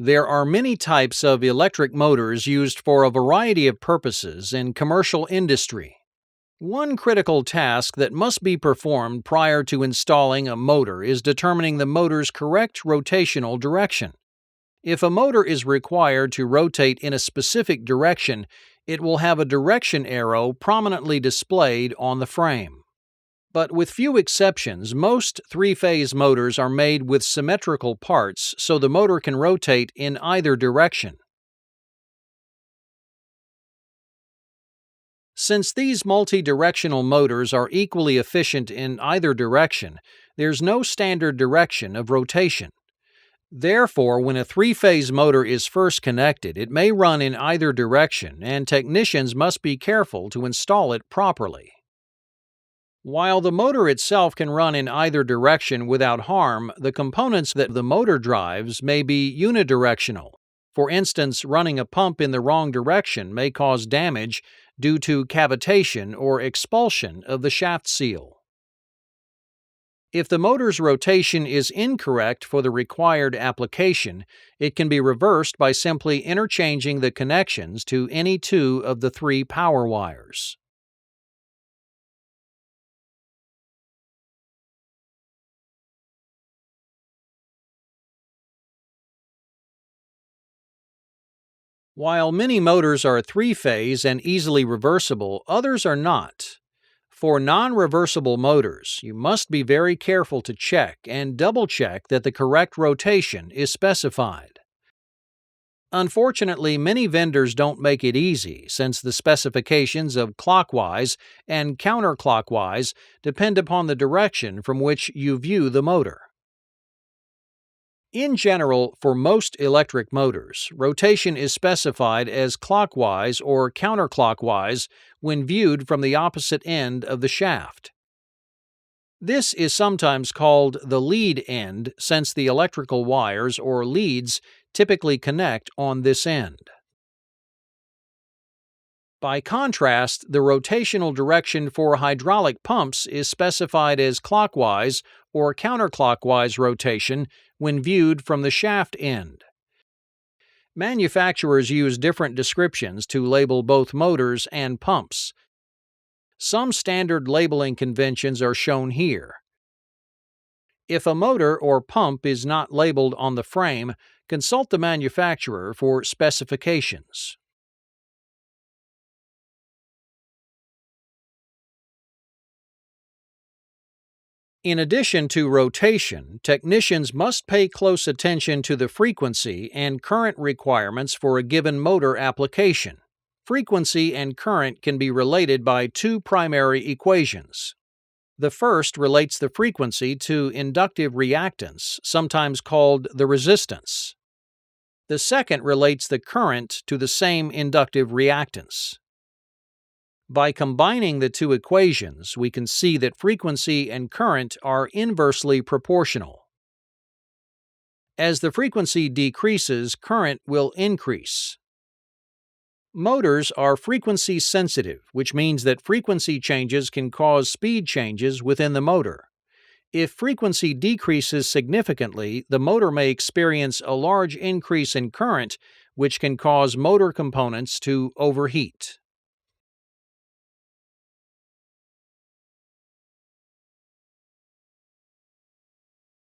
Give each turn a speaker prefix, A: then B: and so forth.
A: There are many types of electric motors used for a variety of purposes in commercial industry. One critical task that must be performed prior to installing a motor is determining the motor's correct rotational direction. If a motor is required to rotate in a specific direction, it will have a direction arrow prominently displayed on the frame. But with few exceptions, most three-phase motors are made with symmetrical parts so the motor can rotate in either direction. Since these multi-directional motors are equally efficient in either direction, there's no standard direction of rotation. Therefore, when a three-phase motor is first connected, it may run in either direction, and technicians must be careful to install it properly. While the motor itself can run in either direction without harm, the components that the motor drives may be unidirectional. For instance, running a pump in the wrong direction may cause damage due to cavitation or expulsion of the shaft seal. If the motor's rotation is incorrect for the required application, it can be reversed by simply interchanging the connections to any two of the three power wires. While many motors are three-phase and easily reversible, others are not. For non-reversible motors, you must be very careful to check and double-check that the correct rotation is specified. Unfortunately, many vendors don't make it easy, since the specifications of clockwise and counterclockwise depend upon the direction from which you view the motor. In general, for most electric motors, rotation is specified as clockwise or counterclockwise when viewed from the opposite end of the shaft. This is sometimes called the lead end, since the electrical wires or leads typically connect on this end. By contrast, the rotational direction for hydraulic pumps is specified as clockwise or counterclockwise rotation when viewed from the shaft end. Manufacturers use different descriptions to label both motors and pumps. Some standard labeling conventions are shown here. If a motor or pump is not labeled on the frame, consult the manufacturer for specifications. In addition to rotation, technicians must pay close attention to the frequency and current requirements for a given motor application. Frequency and current can be related by two primary equations. The first relates the frequency to inductive reactance, sometimes called the resistance. The second relates the current to the same inductive reactance. By combining the two equations, we can see that frequency and current are inversely proportional. As the frequency decreases, current will increase. Motors are frequency sensitive, which means that frequency changes can cause speed changes within the motor. If frequency decreases significantly, the motor may experience a large increase in current, which can cause motor components to overheat.